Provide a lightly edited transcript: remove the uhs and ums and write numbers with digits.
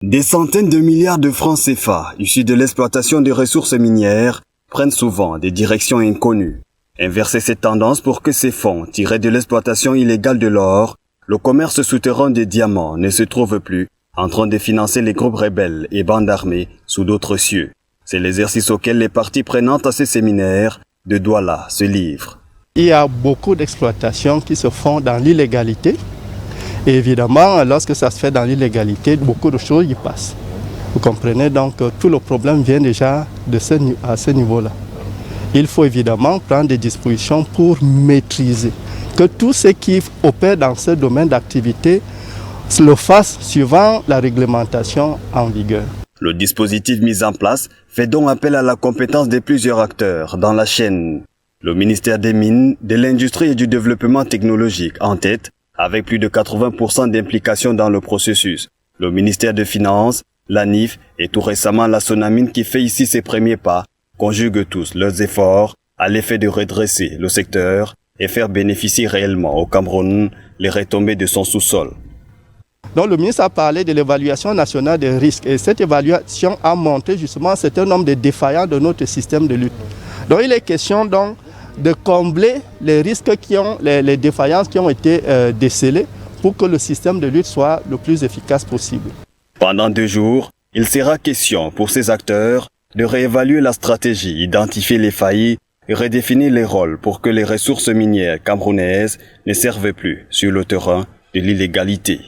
Des centaines de milliards de francs CFA issus de l'exploitation des ressources minières prennent souvent des directions inconnues. Inverser cette tendance pour que ces fonds tirés de l'exploitation illégale de l'or, le commerce souterrain des diamants ne se trouve plus en train de financer les groupes rebelles et bandes armées sous d'autres cieux. C'est l'exercice auquel les parties prenantes à ces séminaires de Douala se livrent. Il y a beaucoup d'exploitations qui se font dans l'illégalité. Et évidemment, lorsque ça se fait dans l'illégalité, beaucoup de choses y passent. Vous comprenez, donc tout le problème vient déjà à ce niveau-là. Il faut évidemment prendre des dispositions pour maîtriser. Que tous ceux qui opèrent dans ce domaine d'activité le fassent suivant la réglementation en vigueur. Le dispositif mis en place fait donc appel à la compétence de plusieurs acteurs dans la chaîne. Le ministère des Mines, de l'Industrie et du Développement technologique en tête, avec plus de 80% d'implication dans le processus. Le ministère des Finances, l'ANIF et tout récemment la Sonamine qui fait ici ses premiers pas, conjuguent tous leurs efforts à l'effet de redresser le secteur et faire bénéficier réellement au Cameroun les retombées de son sous-sol. Donc le ministre a parlé de l'évaluation nationale des risques et cette évaluation a montré justement un certain nombre de défaillances de notre système de lutte. Donc il est question donc de combler les risques les défaillances qui ont été décelées pour que le système de lutte soit le plus efficace possible. Pendant 2 jours, il sera question pour ces acteurs de réévaluer la stratégie, identifier les failles et redéfinir les rôles pour que les ressources minières camerounaises ne servent plus sur le terrain de l'illégalité.